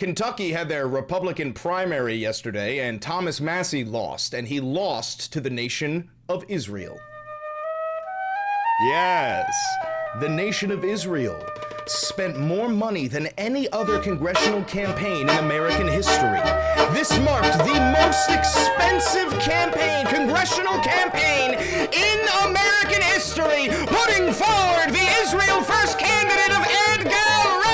Kentucky had their Republican primary yesterday, and Thomas Massie lost, and he lost to the nation of Israel. Yes, the nation of Israel spent more money than any other congressional campaign in American history. This marked the most expensive congressional campaign in American history, putting forward the Israel First candidate of Edgar Rain.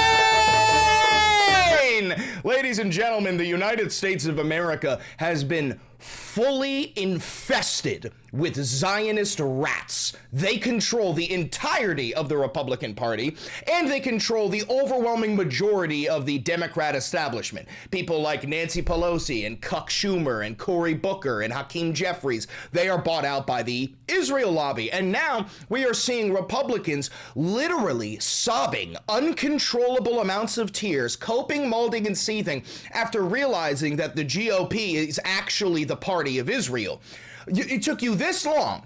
Ladies and gentlemen, the United States of America has been fully infested with Zionist rats. They control the entirety of the Republican Party, and they control the overwhelming majority of the Democrat establishment. People like Nancy Pelosi and Chuck Schumer and Cory Booker and Hakeem Jeffries, they are bought out by the Israel lobby. And now we are seeing Republicans literally sobbing uncontrollable amounts of tears, coping, molding, and seething after realizing that the GOP is actually the party of Israel. It took you this long.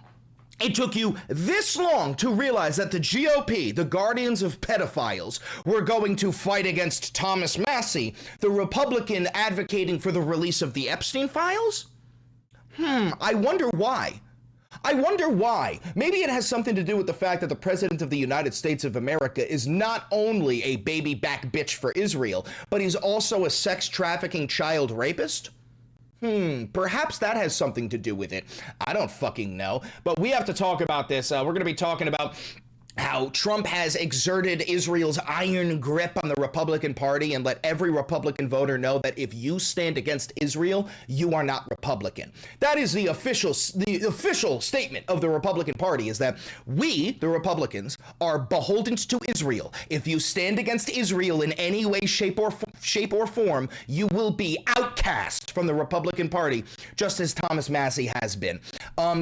It took you this long to realize that the GOP, the guardians of pedophiles, were going to fight against Thomas Massie, the Republican advocating for the release of the Epstein files? I wonder why. I wonder why. Maybe it has something to do with the fact that the President of the United States of America is not only a baby back bitch for Israel, but he's also a sex trafficking child rapist? Perhaps that has something to do with it. I don't fucking know. But we have to talk about this. We're going to be talking about how Trump has exerted Israel's iron grip on the Republican Party and let every Republican voter know that if you stand against Israel, you are not Republican. That is the official statement of the Republican Party, is that we, the Republicans, are beholden to Israel. If you stand against Israel in any way, shape, or form, you will be outcast from the Republican Party, just as Thomas Massie has been.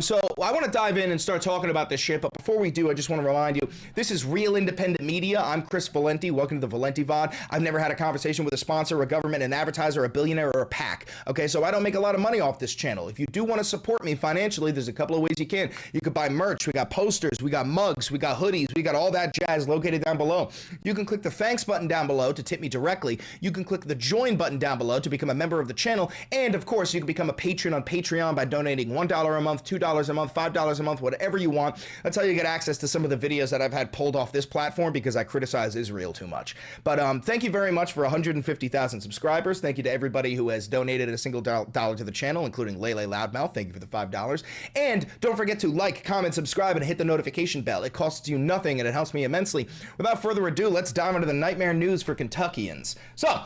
So I want to dive in and start talking about this shit, but before we do, I just want to remind you, this is Real Independent Media. I'm Chris Valenti. Welcome to the Valenti VOD. I've never had a conversation with a sponsor, a government, an advertiser, a billionaire, or a PAC. Okay, so I don't make a lot of money off this channel. If you do want to support me financially, there's a couple of ways you can. You could buy merch. We got posters. We got mugs. We got hoodies. We got all that jazz located down below. You can click the thanks button down below to tip me directly. You can click the join button down below to become a member of the channel. And of course, you can become a patron on Patreon by donating $1 a month, $2 a month, $5 a month, whatever you want. That's how you get access to some of the videos that I've had pulled off this platform because I criticize Israel too much. But thank you very much for 150,000 subscribers. Thank you to everybody who has donated a single dollar to the channel, including Lele Loudmouth. Thank you for the $5. And don't forget to like, comment, subscribe, and hit the notification bell. It costs you nothing and it helps me immensely. Without further ado, let's dive into the nightmare news for Kentuckians. So,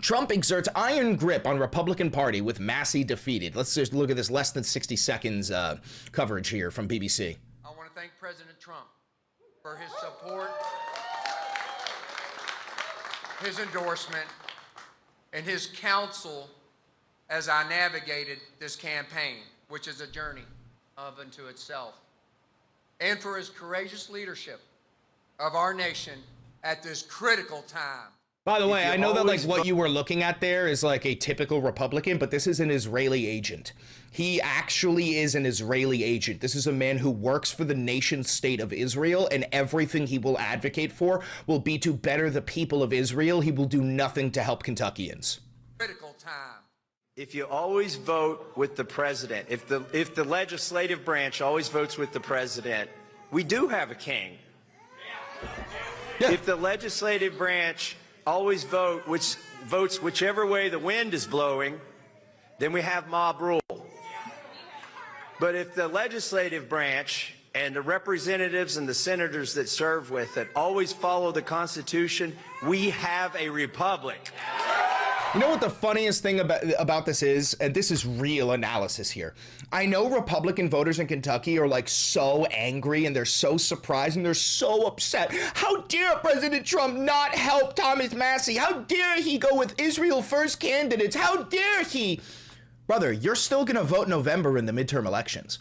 Trump exerts iron grip on Republican Party with Massie defeated. Let's just look at this less than 60 seconds coverage here from BBC. I want to thank President Trump for his support, his endorsement, and his counsel as I navigated this campaign, which is a journey of unto itself, and for his courageous leadership of our nation at this critical time. By the way, I know that like what you were looking at there is like a typical Republican, but this is an Israeli agent. He actually is an Israeli agent. This is a man who works for the nation state of Israel, and everything he will advocate for will be to better the people of Israel. He will do nothing to help Kentuckians. Critical time. If you always vote with the president, if the legislative branch always votes with the president, we do have a king. Yeah. If the legislative branch always votes whichever way the wind is blowing, then we have mob rule. But if the legislative branch and the representatives and the senators that serve with it always follow the Constitution, we have a republic. You know what the funniest thing about this is? And this is real analysis here. I know Republican voters in Kentucky are like so angry and they're so surprised and they're so upset. How dare President Trump not help Thomas Massie? How dare he go with Israel First candidates? How dare he? Brother, you're still gonna vote November in the midterm elections.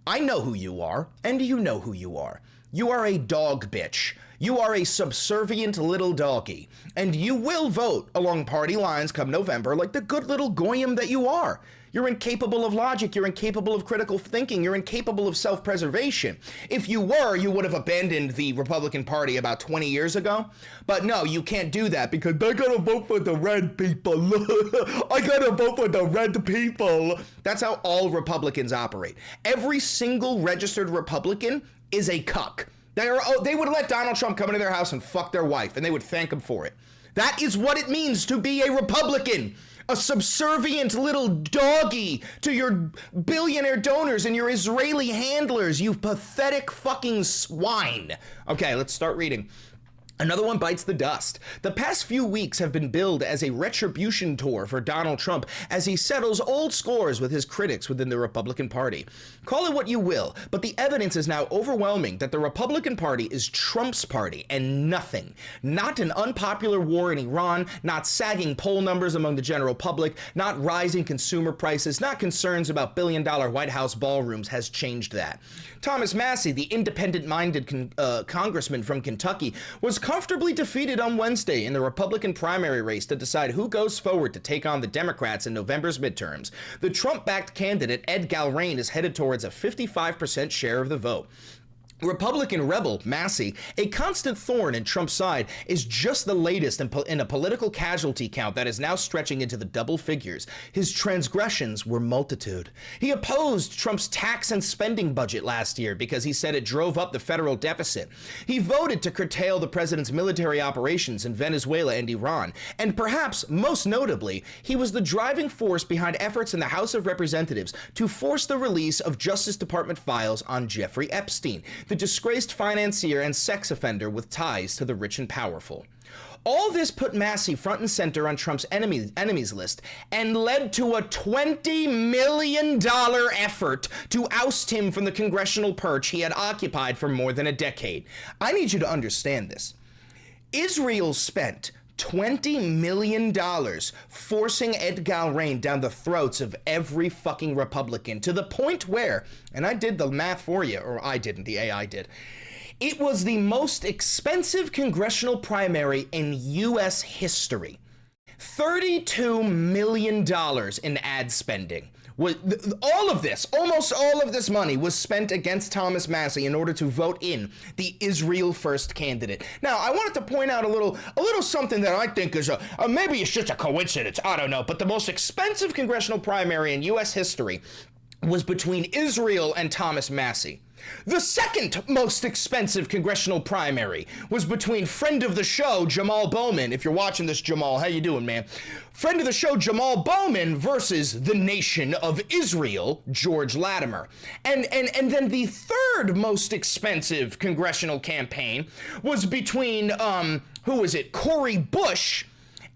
I know who you are, and you know who you are. You are a dog bitch. You are a subservient little doggy, and you will vote along party lines come November like the good little goyim that you are. You're incapable of logic, you're incapable of critical thinking, you're incapable of self-preservation. If you were, you would have abandoned the Republican Party about 20 years ago. But no, you can't do that because they gotta vote for the red people. I gotta vote for the red people. That's how all Republicans operate. Every single registered Republican is a cuck. They would let Donald Trump come into their house and fuck their wife, and they would thank him for it. That is what it means to be a Republican. A subservient little doggy to your billionaire donors and your Israeli handlers, you pathetic fucking swine. Okay, let's start reading. Another one bites the dust. The past few weeks have been billed as a retribution tour for Donald Trump as he settles old scores with his critics within the Republican Party. Call it what you will, but the evidence is now overwhelming that the Republican Party is Trump's party and nothing. Not an unpopular war in Iran, not sagging poll numbers among the general public, not rising consumer prices, not concerns about billion-dollar White House ballrooms has changed that. Thomas Massie, the independent-minded congressman from Kentucky, was comfortably defeated on Wednesday in the Republican primary race to decide who goes forward to take on the Democrats in November's midterms. The Trump-backed candidate Ed Galrain is headed towards a 55% share of the vote. Republican rebel Massie, a constant thorn in Trump's side, is just the latest in a political casualty count that is now stretching into the double figures. His transgressions were multitude. He opposed Trump's tax and spending budget last year because he said it drove up the federal deficit. He voted to curtail the president's military operations in Venezuela and Iran. And perhaps most notably, he was the driving force behind efforts in the House of Representatives to force the release of Justice Department files on Jeffrey Epstein, the disgraced financier and sex offender with ties to the rich and powerful. All this put Massie front and center on Trump's enemies list and led to a $20 million effort to oust him from the congressional perch he had occupied for more than a decade. I need you to understand this. Israel spent $20 million forcing Ed Galrain down the throats of every fucking Republican to the point where, and I did the math for you, or I didn't, the AI did, it was the most expensive congressional primary in U.S. history. $32 million in ad spending. All of this, almost all of this money was spent against Thomas Massie in order to vote in the Israel First candidate. Now, I wanted to point out a little something that I think is maybe it's just a coincidence, I don't know, but the most expensive congressional primary in U.S. history was between Israel and Thomas Massie. The second most expensive congressional primary was between friend of the show, Jamal Bowman. If you're watching this, Jamal, how you doing, man? Friend of the show, Jamal Bowman versus the nation of Israel, George Latimer. And then the third most expensive congressional campaign was between, who was it? Cori Bush.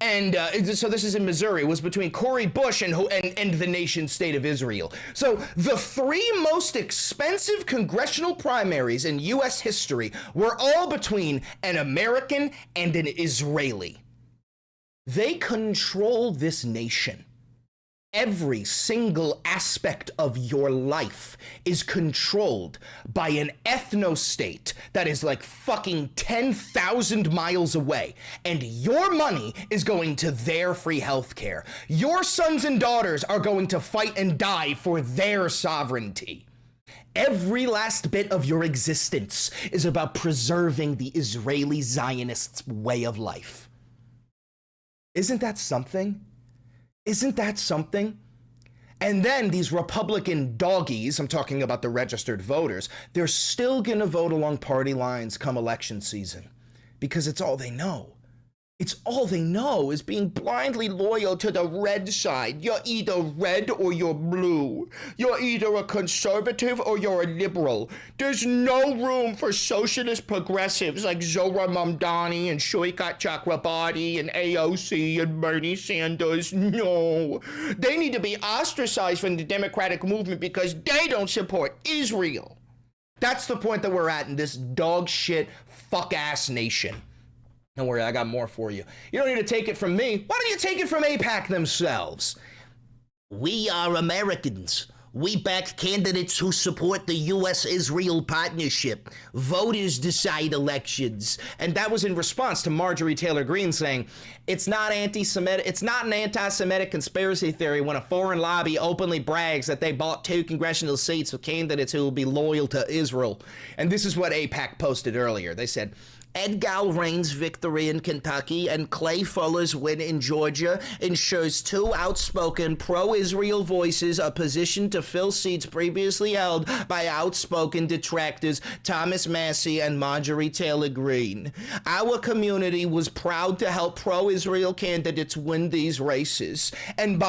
And so this is in Missouri, was between Cori Bush and the nation state of Israel. So the three most expensive congressional primaries in U.S. history were all between an American and an Israeli. They control this nation. Every single aspect of your life is controlled by an ethno-state that is like fucking 10,000 miles away. And your money is going to their free healthcare. Your sons and daughters are going to fight and die for their sovereignty. Every last bit of your existence is about preserving the Israeli Zionists' way of life. Isn't that something? Isn't that something? And then these Republican doggies, I'm talking about the registered voters, they're still going to vote along party lines come election season because it's all they know. It's all they know is being blindly loyal to the red side. You're either red or you're blue. You're either a conservative or you're a liberal. There's no room for socialist progressives like Zohra Mamdani and Shoukat Chakrabarti and AOC and Bernie Sanders. No. They need to be ostracized from the Democratic movement because they don't support Israel. That's the point that we're at in this dog shit fuck-ass nation. Don't worry, I got more for you. You don't need to take it from me. Why don't you take it from AIPAC themselves? We are Americans. We back candidates who support the U.S.-Israel partnership. Voters decide elections. And that was in response to Marjorie Taylor Greene saying, it's not anti-Semitic, it's not an anti-Semitic conspiracy theory when a foreign lobby openly brags that they bought 2 congressional seats with candidates who will be loyal to Israel. And this is what AIPAC posted earlier. They said, Ed Galbraith's victory in Kentucky and Clay Fuller's win in Georgia ensures 2 outspoken pro-Israel voices are positioned to fill seats previously held by outspoken detractors Thomas Massie and Marjorie Taylor Greene. Our community was proud to help pro-Israel candidates win these races. And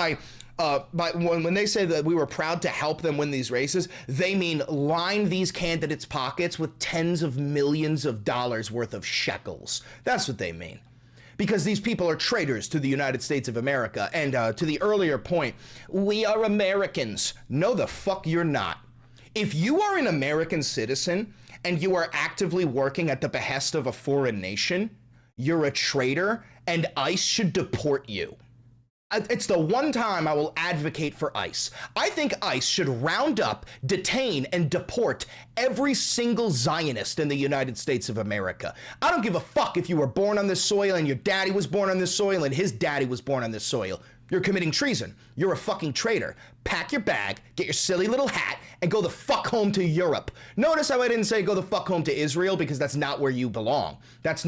when they say that we were proud to help them win these races, they mean line these candidates' pockets with tens of millions of dollars worth of shekels. That's what they mean. Because these people are traitors to the United States of America. And to the earlier point, we are Americans. No, the fuck you're not. If you are an American citizen and you are actively working at the behest of a foreign nation, you're a traitor and ICE should deport you. It's the one time I will advocate for ICE. I think ICE should round up, detain, and deport every single Zionist in the United States of America. I don't give a fuck if you were born on this soil and your daddy was born on this soil and his daddy was born on this soil. You're committing treason. You're a fucking traitor. Pack your bag, get your silly little hat, and go the fuck home to Europe. Notice how I didn't say go the fuck home to Israel, because that's not where you belong. That's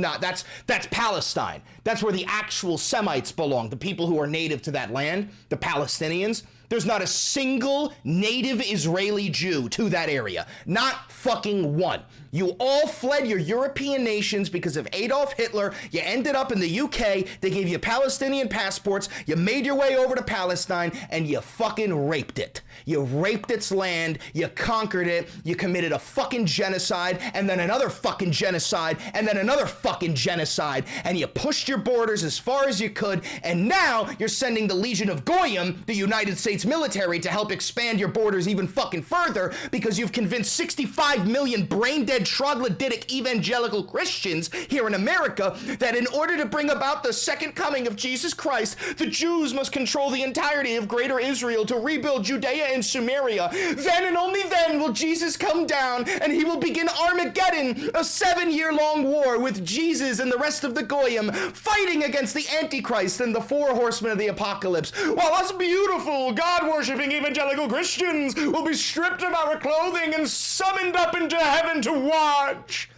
Palestine. That's where the actual Semites belong, the people who are native to that land, the Palestinians. There's not a single native Israeli Jew to that area. Not fucking one. You all fled your European nations because of Adolf Hitler. You ended up in the UK. They gave you Palestinian passports. You made your way over to Palestine and you fucking raped it. You raped its land. You conquered it. You committed a fucking genocide and then another fucking genocide and then another fucking genocide. And you pushed your borders as far as you could. And now you're sending the Legion of Goyim, the United States military, to help expand your borders even fucking further because you've convinced 65 million brain-dead troglodytic evangelical Christians here in America that in order to bring about the second coming of Jesus Christ, the Jews must control the entirety of Greater Israel to rebuild Judea and Samaria. Then and only then will Jesus come down and he will begin Armageddon, a 7-year-long war with Jesus and the rest of the Goyim fighting against the Antichrist and the 4 horsemen of the apocalypse. While us beautiful, God-worshipping evangelical Christians will be stripped of our clothing and summoned up into heaven to watch.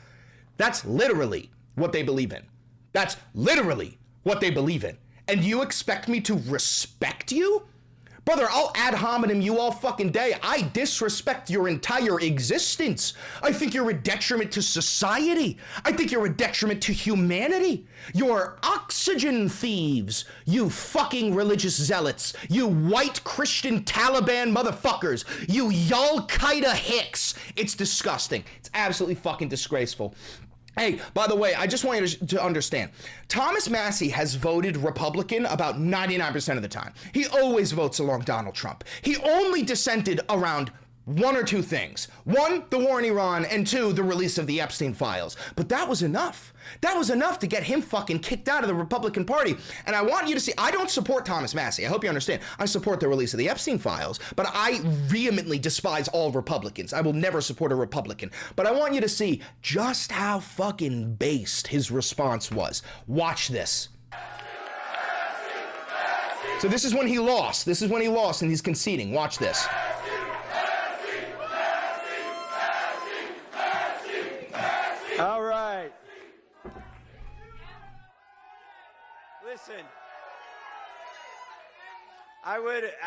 That's literally what they believe in. That's literally what they believe in. And you expect me to respect you? Brother, I'll ad hominem you all fucking day. I disrespect your entire existence. I think you're a detriment to society. I think you're a detriment to humanity. You're oxygen thieves. You fucking religious zealots. You white Christian Taliban motherfuckers. You Al-Qaeda hicks. It's disgusting. It's absolutely fucking disgraceful. Hey, by the way, I just want you to understand, Thomas Massie has voted Republican about 99% of the time. He always votes along Donald Trump. He only dissented around 1 or 2 things. 1, the war in Iran, and 2, the release of the Epstein files. But that was enough. That was enough to get him fucking kicked out of the Republican Party. And I want you to see, I don't support Thomas Massie. I hope you understand. I support the release of the Epstein files, but I vehemently despise all Republicans. I will never support a Republican. But I want you to see just how fucking based his response was. Watch this. So this is when he lost. This is when he lost and he's conceding. Watch this. All right. Listen, I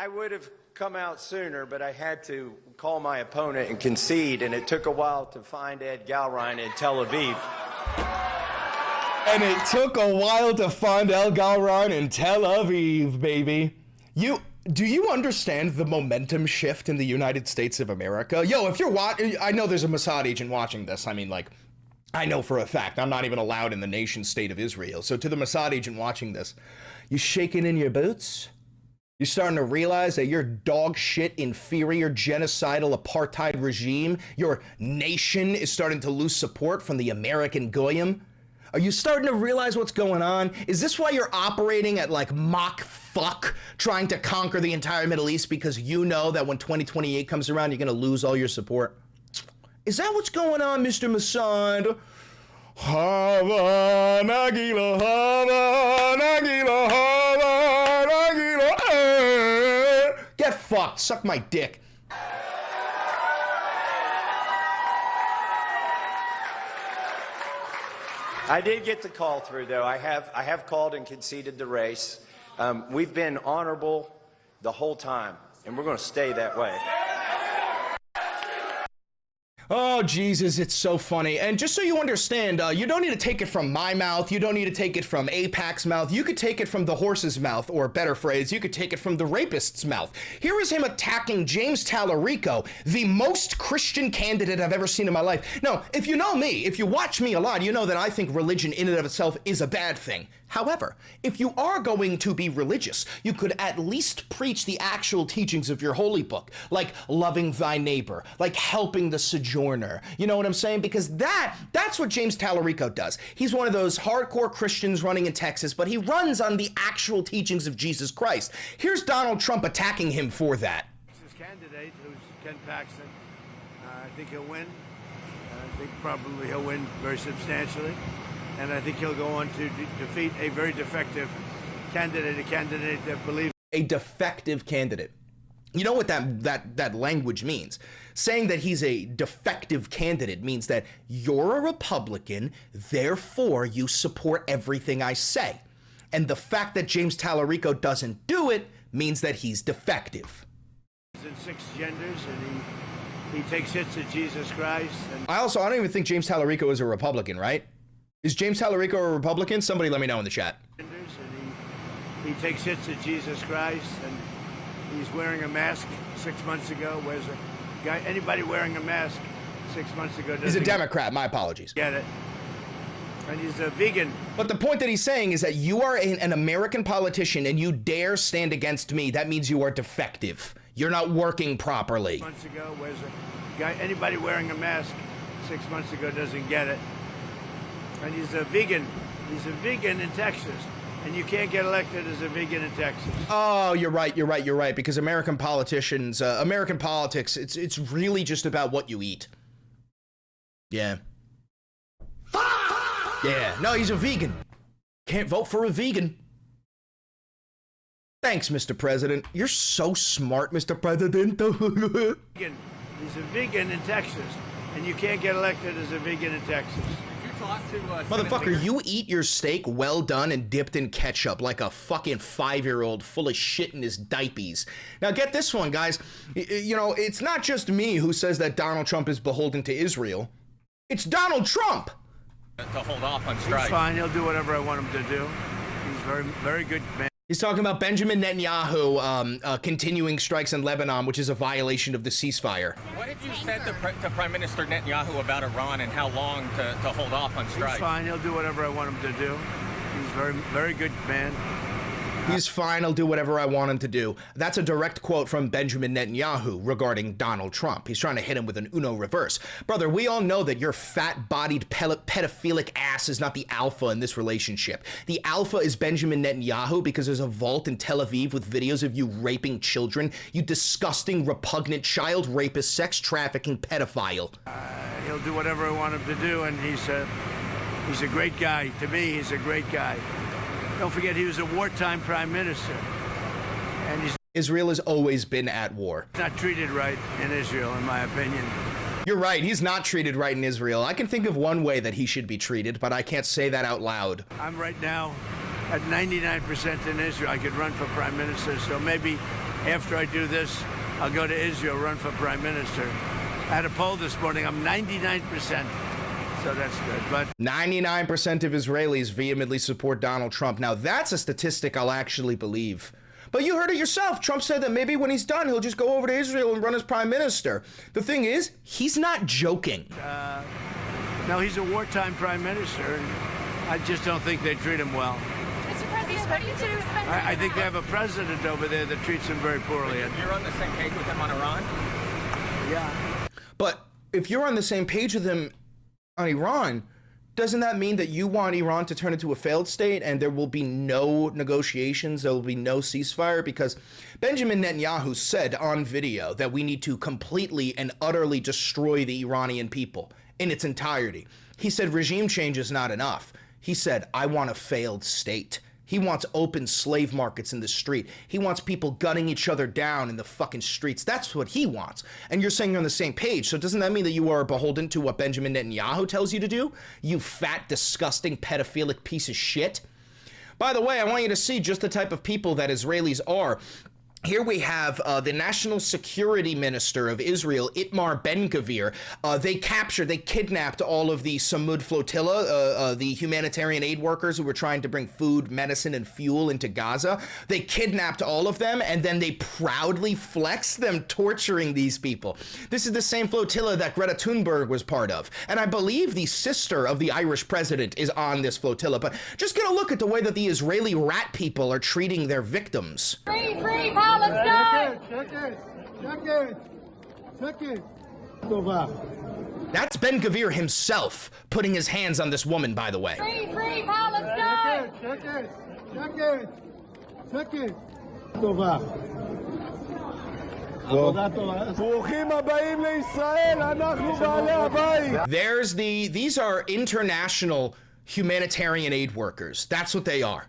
would have come out sooner, but I had to call my opponent and concede, and it took a while to find Ed Galbraith in Tel Aviv. And it took a while to find Ed Galbraith in Tel Aviv, baby. Do you understand the momentum shift in the United States of America? Yo, if you're watching, I know there's a Mossad agent watching this. I mean, like, I know for a fact I'm not even allowed in the nation state of Israel. So to the Mossad agent watching this, you shaking in your boots? You're starting to realize that your dog shit, inferior, genocidal apartheid regime, your nation is starting to lose support from the American Goyim? Are you starting to realize what's going on? Is this why you're operating at like Mach fuck, trying to conquer the entire Middle East because you know that when 2028 comes around, you're going to lose all your support? Is that what's going on, Mr. Mossad? Hava Nagila, Hava Nagila, Hava Nagila. Get fucked. Suck my dick. I did get the call through, though. I have called and conceded the race. We've been honorable the whole time, and we're going to stay that way. Oh, Jesus, it's so funny. And just so you understand, you don't need to take it from my mouth. You don't need to take it from AIPAC's mouth. You could take it from the horse's mouth, or better phrase, you could take it from the rapist's mouth. Here is him attacking James Tallarico, the most Christian candidate I've ever seen in my life. Now, if you know me, if you watch me a lot, you know that I think religion in and of itself is a bad thing. However, if you are going to be religious, you could at least preach the actual teachings of your holy book, like loving thy neighbor, like helping the sojourner. You know what I'm saying? Because that's what James Tallarico does. He's one of those hardcore Christians running in Texas, but he runs on the actual teachings of Jesus Christ. Here's Donald Trump attacking him for that. His candidate, who's Ken Paxton, I think he'll win. I think probably he'll win very substantially. And I think he'll go on to defeat a very defective candidate, a candidate that believes. A defective candidate. You know what that language means? Saying that he's a defective candidate means that you're a Republican, therefore you support everything I say. And the fact that James Tallarico doesn't do it means that he's defective. He's in 6 genders, and he takes hits at Jesus Christ. And I don't even think James Tallarico is a Republican, right? Is James Tallarico a Republican? Somebody let me know in the chat. And he takes hits at Jesus Christ, and he's wearing a mask 6 months ago. Where's a guy? Anybody wearing a mask 6 months ago? He's a Democrat. My apologies. Get it? And he's a vegan. But the point that he's saying is that you are an American politician and you dare stand against me. That means you are defective. You're not working properly. 6 months ago, where's a guy? Anybody wearing a mask 6 months ago doesn't get it. And he's a vegan. He's a vegan in Texas. And you can't get elected as a vegan in Texas. Oh, you're right. Because American politicians, American politics, it's really just about what you eat. Yeah. Yeah. No, he's a vegan. Can't vote for a vegan. Thanks, Mr. President. You're so smart, Mr. President. He's a vegan in Texas. And you can't get elected as a vegan in Texas. Motherfucker, you eat your steak well done and dipped in ketchup like a fucking 5-year-old full of shit in his diapers. Now get this one, guys. You know, it's not just me who says that Donald Trump is beholden to Israel. It's Donald Trump! To hold off on strike. He's fine. He'll do whatever I want him to do. He's very, very good man. He's talking about Benjamin Netanyahu continuing strikes in Lebanon, which is a violation of the ceasefire. What have you said to Prime Minister Netanyahu about Iran and how long to hold off on strike? He's fine. He'll do whatever I want him to do. He's very, very good man. He's fine, I'll do whatever I want him to do. That's a direct quote from Benjamin Netanyahu regarding Donald Trump. He's trying to hit him with an Uno reverse. Brother, we all know that your fat-bodied pedophilic ass is not the alpha in this relationship. The alpha is Benjamin Netanyahu because there's a vault in Tel Aviv with videos of you raping children. You disgusting, repugnant child rapist, sex trafficking pedophile. He'll do whatever I want him to do, and he's a great guy. To me, he's a great guy. Don't forget, he was a wartime prime minister. And Israel has always been at war. Not treated right in Israel, in my opinion. You're right, he's not treated right in Israel. I can think of one way that he should be treated, but I can't say that out loud. I'm right now at 99% in Israel. I could run for prime minister, so maybe after I do this, I'll go to Israel, run for prime minister. I had a poll this morning, I'm 99%. So that's good, but 99% of Israelis vehemently support Donald Trump. Now that's a statistic I'll actually believe. But you heard it yourself. Trump said that maybe when he's done, he'll just go over to Israel and run as prime minister. The thing is, he's not joking. No, he's a wartime prime minister, and I just don't think they treat him well. Mr. President, what do you do? I think they have a president over there that treats him very poorly. You're on the same page with him on Iran? Yeah. But if you're on the same page with him on Iran, Doesn't that mean that you want Iran to turn into a failed state and there will be no negotiations, there will be no ceasefire? Because Benjamin Netanyahu said on video that we need to completely and utterly destroy the Iranian people in its entirety. He said regime change is not enough. He said, I want a failed state. He wants open slave markets in the street. He wants people gunning each other down in the fucking streets. That's what he wants. And you're saying you're on the same page. So doesn't that mean that you are beholden to what Benjamin Netanyahu tells you to do? You fat, disgusting, pedophilic piece of shit. By the way, I want you to see just the type of people that Israelis are. Here we have the National Security Minister of Israel, Itamar Ben-Gvir. They kidnapped all of the Samud flotilla, the humanitarian aid workers who were trying to bring food, medicine, and fuel into Gaza. They kidnapped all of them, and then they proudly flexed them torturing these people. This is the same flotilla that Greta Thunberg was part of. And I believe the sister of the Irish president is on this flotilla. But just get a look at the way that the Israeli rat people are treating their victims. Free Palestine! That's Ben-Gvir himself putting his hands on this woman, by the way. Free Palestine! These are international humanitarian aid workers. That's what they are.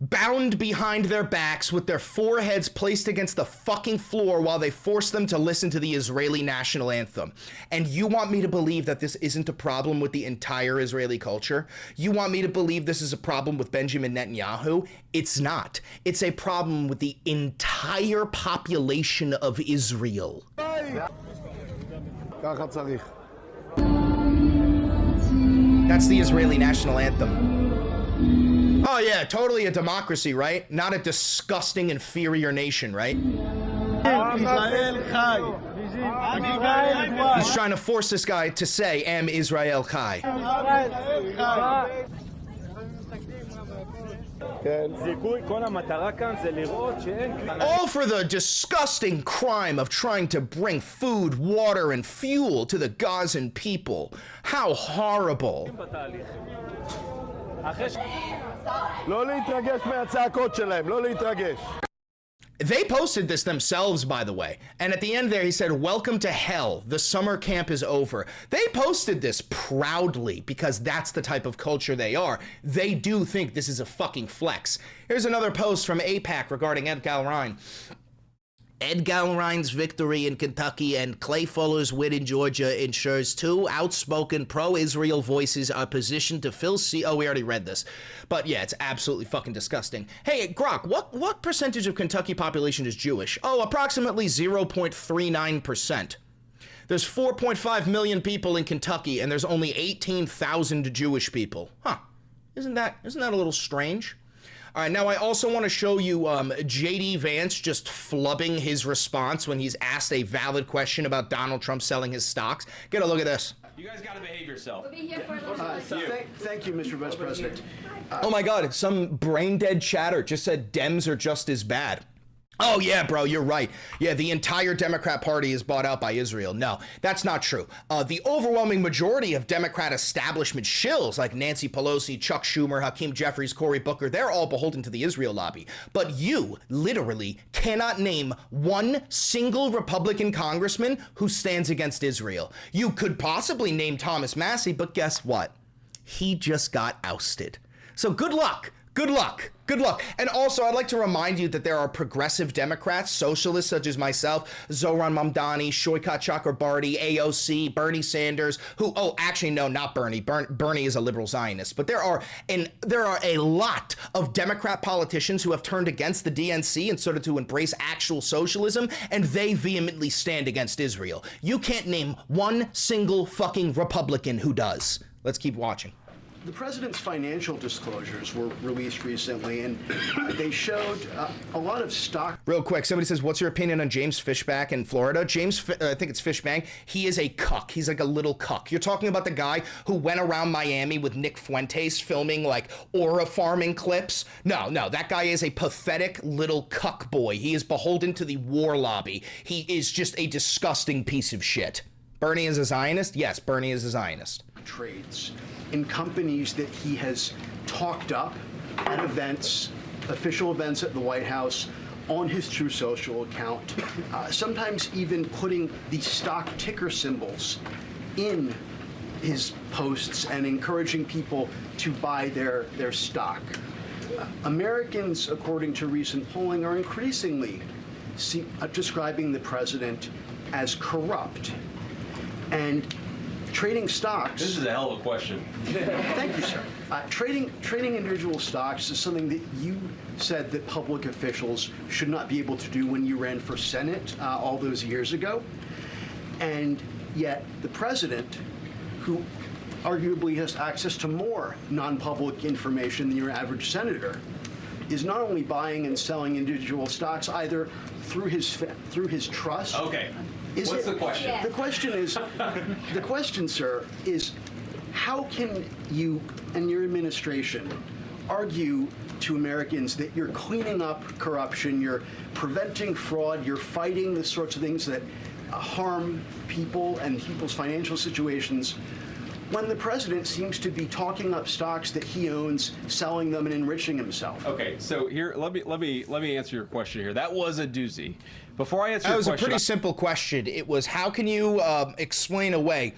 Bound behind their backs with their foreheads placed against the fucking floor while they force them to listen to the Israeli national anthem. And you want me to believe that this isn't a problem with the entire Israeli culture? You want me to believe this is a problem with Benjamin Netanyahu? It's not. It's a problem with the entire population of Israel. That's the Israeli national anthem. Oh yeah, totally a democracy, right? Not a disgusting, inferior nation, right? He's trying to force this guy to say, Am Israel Chai. All for the disgusting crime of trying to bring food, water, and fuel to the Gazan people. How horrible. They posted this themselves, by the way. And at the end there, he said, welcome to hell. The summer camp is over. They posted this proudly because that's the type of culture they are. They do think this is a fucking flex. Here's another post from AIPAC regarding Ed Galrein. Ed Galrein's victory in Kentucky and Clay Fuller's win in Georgia ensures two outspoken pro-Israel voices are positioned to fill seats. Oh, we already read this. But yeah, it's absolutely fucking disgusting. Hey, Grok, what percentage of Kentucky population is Jewish? Oh, approximately 0.39%. There's 4.5 million people in Kentucky, and there's only 18,000 Jewish people. Huh. Isn't that a little strange? All right, now I also want to show you J.D. Vance just flubbing his response when he's asked a valid question about Donald Trump selling his stocks. Get a look at this. You guys got to behave yourself. We'll be here for a little Thank you, Mr. Vice President. Oh my God, some brain-dead chatter just said Dems are just as bad. Oh yeah, bro, you're right. Yeah, the entire Democrat Party is bought out by Israel. No, that's not true. The overwhelming majority of Democrat establishment shills like Nancy Pelosi, Chuck Schumer, Hakeem Jeffries, Cory Booker, they're all beholden to the Israel lobby. But you literally cannot name one single Republican congressman who stands against Israel. You could possibly name Thomas Massie, but guess what? He just got ousted. So good luck. Good luck. Good luck. And also, I'd like to remind you that there are progressive Democrats, socialists such as myself, Zohran Mamdani, Shoikat Chakrabarty, AOC, Bernie Sanders, who, oh, actually, no, not Bernie. Bernie is a liberal Zionist. But there are a lot of Democrat politicians who have turned against the DNC and started to embrace actual socialism, and they vehemently stand against Israel. You can't name one single fucking Republican who does. Let's keep watching. The president's financial disclosures were released recently, and they showed a lot of stock. Real quick, somebody says, what's your opinion on James Fishback in Florida? I think it's Fishbang. He is a cuck. He's like a little cuck. You're talking about the guy who went around Miami with Nick Fuentes filming like aura farming clips? No, that guy is a pathetic little cuck boy. He is beholden to the war lobby. He is just a disgusting piece of shit. Bernie is a Zionist? Yes, Bernie is a Zionist. stock trades in companies that he has talked up at events, official events at the White House, on his True Social account, sometimes even putting the stock ticker symbols in his posts and encouraging people to buy their stock. Americans, according to recent polling, are increasingly describing the president as corrupt. And trading stocks... This is a hell of a question. Thank you, sir. Trading individual stocks is something that you said that public officials should not be able to do when you ran for Senate all those years ago. And yet the president, who arguably has access to more non-public information than your average senator, is not only buying and selling individual stocks either through his trust. Okay. What's the question? The question is, the question, sir, is how can you and your administration argue to Americans that you're cleaning up corruption, you're preventing fraud, you're fighting the sorts of things that harm people and people's financial situations, when the president seems to be talking up stocks that he owns, selling them, and enriching himself? Okay, so here, let me answer your question here. That was a doozy. Before I answer That your was question, a pretty simple question. It was, how can you explain away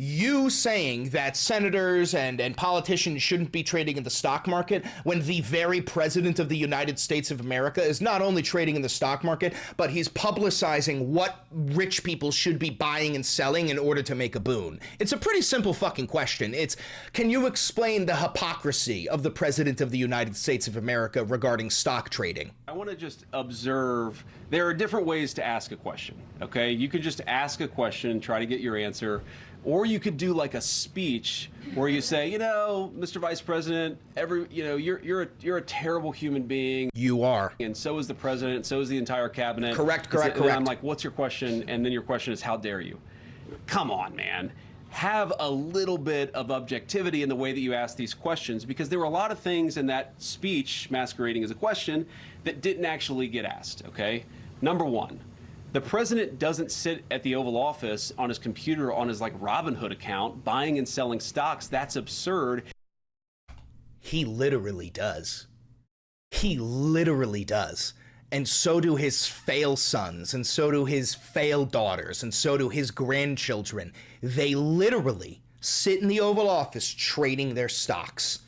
you saying that senators and politicians shouldn't be trading in the stock market when the very president of the United States of America is not only trading in the stock market, but he's publicizing what rich people should be buying and selling in order to make a boon? It's a pretty simple fucking question. It's, can you explain the hypocrisy of the president of the United States of America regarding stock trading? I want to just observe, there are different ways to ask a question, okay? You could just ask a question, try to get your answer, or you could do like a speech where you say, you know, Mr. Vice President, you're a terrible human being. You are. And so is the president, and so is the entire cabinet. Correct. And I'm like, what's your question? And then your question is, how dare you? Come on, man. Have a little bit of objectivity in the way that you ask these questions, because there were a lot of things in that speech masquerading as a question that didn't actually get asked, okay? Number one, the president doesn't sit at the Oval Office on his computer on his like Robinhood account buying and selling stocks. That's absurd. He literally does. He literally does. And so do his fail sons, and so do his fail daughters, and so do his grandchildren. They literally sit in the Oval Office trading their stocks.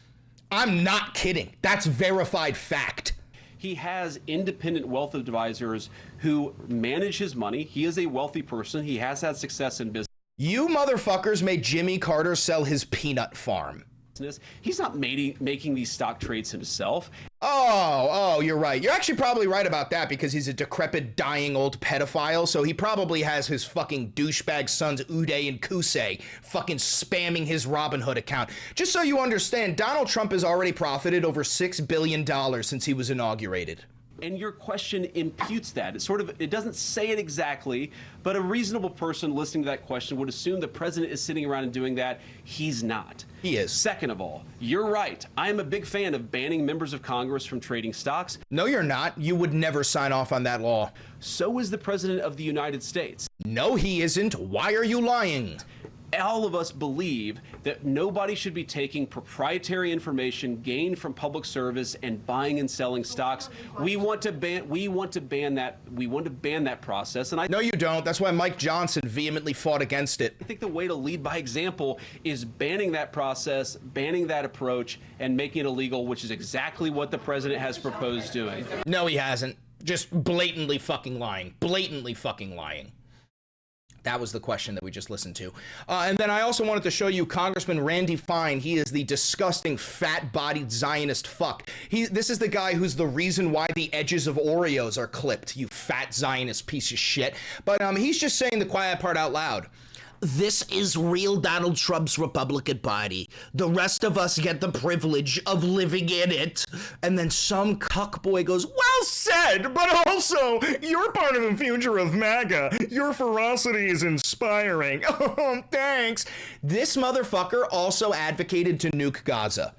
I'm not kidding. That's verified fact. He has independent wealth advisors who manage his money. He is a wealthy person. He has had success in business. You motherfuckers made Jimmy Carter sell his peanut farm. He's not making these stock trades himself. Oh, you're right. You're actually probably right about that, because he's a decrepit, dying old pedophile, so he probably has his fucking douchebag sons Uday and Kusei fucking spamming his Robinhood account. Just so you understand, Donald Trump has already profited over $6 billion since he was inaugurated. And your question imputes that. It doesn't say it exactly, but a reasonable person listening to that question would assume the president is sitting around and doing that. He's not. He is. Second of all, you're right. I am a big fan of banning members of Congress from trading stocks. No, you're not. You would never sign off on that law. So is the president of the United States. No, he isn't. Why are you lying? All of us believe that nobody should be taking proprietary information gained from public service and buying and selling stocks. We want to ban that process. And No, you don't. That's why Mike Johnson vehemently fought against it. I think the way to lead by example is banning that process, banning that approach, and making it illegal, which is exactly what the president has proposed doing. No, he hasn't. Just blatantly fucking lying. Blatantly fucking lying. That was the question that we just listened to. And then I also wanted to show you Congressman Randy Fine. He is the disgusting, fat-bodied Zionist fuck. This is the guy who's the reason why the edges of Oreos are clipped, you fat Zionist piece of shit. But he's just saying the quiet part out loud. This is real Donald Trump's Republican Party. The rest of us get the privilege of living in it. And then some cuckboy goes, well said, but also, you're part of the future of MAGA. Your ferocity is inspiring. Oh, thanks. This motherfucker also advocated to nuke Gaza.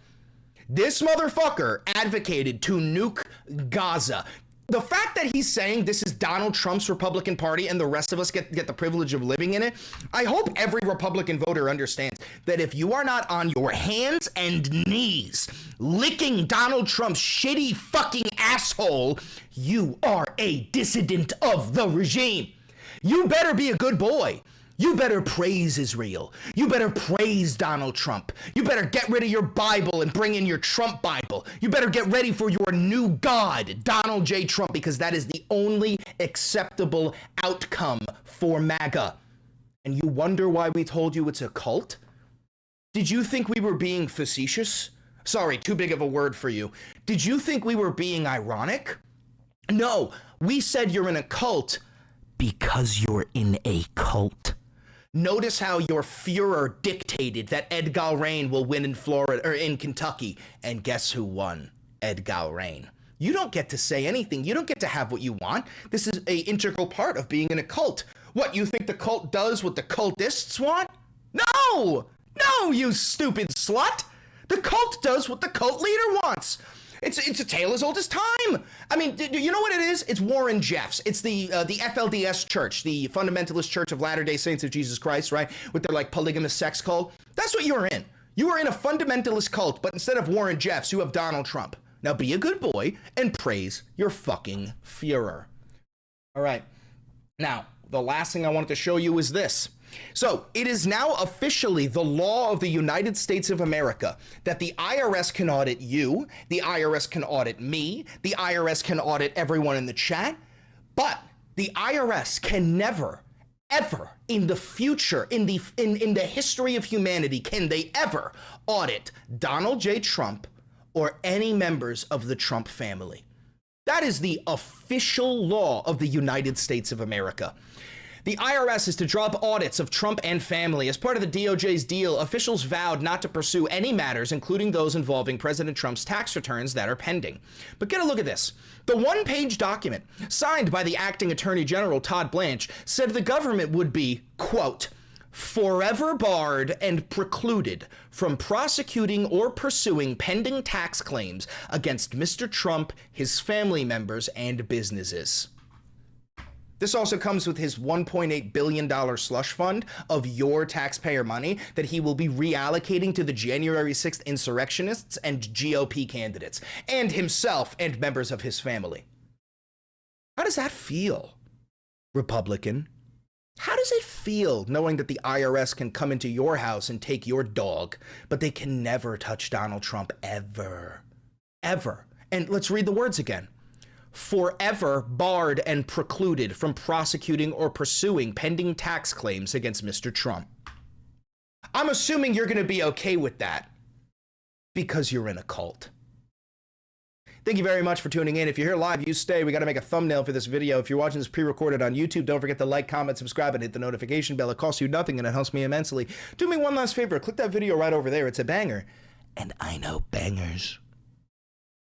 This motherfucker advocated to nuke Gaza. the fact that he's saying this is Donald Trump's Republican Party and the rest of us get the privilege of living in it, I hope every Republican voter understands that if you are not on your hands and knees licking Donald Trump's shitty fucking asshole, you are a dissident of the regime. You better be a good boy. You better praise Israel. You better praise Donald Trump. You better get rid of your Bible and bring in your Trump Bible. You better get ready for your new God, Donald J. Trump, because that is the only acceptable outcome for MAGA. And you wonder why we told you it's a cult? Did you think we were being facetious? Sorry, too big of a word for you. Did you think we were being ironic? No, we said you're in a cult because you're in a cult. Notice how your Führer dictated that Ed Galrain will win in Florida or in Kentucky. And guess who won? Ed Galrain. You don't get to say anything. You don't get to have what you want. This is an integral part of being in a cult. What, you think the cult does what the cultists want? No! No, you stupid slut! The cult does what the cult leader wants. It's a tale as old as time. I mean, do you know what it is? It's Warren Jeffs. It's the FLDS church, the Fundamentalist Church of Latter-day Saints of Jesus Christ, right? With their like polygamous sex cult. That's what you're in. You are in a fundamentalist cult, but instead of Warren Jeffs, you have Donald Trump. Now be a good boy and praise your fucking Führer. All right. Now, the last thing I wanted to show you is this. So it is now officially the law of the United States of America that the IRS can audit you, the IRS can audit me, the IRS can audit everyone in the chat, but the IRS can never, ever in the future, in the history of humanity, can they ever audit Donald J. Trump or any members of the Trump family. That is the official law of the United States of America. The IRS is to drop audits of Trump and family. As part of the DOJ's deal, officials vowed not to pursue any matters, including those involving President Trump's tax returns that are pending. But get a look at this. The one-page document, signed by the acting Attorney General Todd Blanche, said the government would be, quote, forever barred and precluded from prosecuting or pursuing pending tax claims against Mr. Trump, his family members, and businesses. This also comes with his $1.8 billion slush fund of your taxpayer money that he will be reallocating to the January 6th insurrectionists and GOP candidates, and himself and members of his family. How does that feel, Republican? How does it feel knowing that the IRS can come into your house and take your dog, but they can never touch Donald Trump ever? Ever. And let's read the words again. Forever barred and precluded from prosecuting or pursuing pending tax claims against Mr. Trump. I'm assuming you're going to be okay with that because you're in a cult. Thank you very much for tuning in. If you're here live, you stay. We got to make a thumbnail for this video. If you're watching this pre-recorded on YouTube, don't forget to like, comment, subscribe, and hit the notification bell. It costs you nothing and it helps me immensely. Do me one last favor. Click that video right over there. It's a banger. And I know bangers.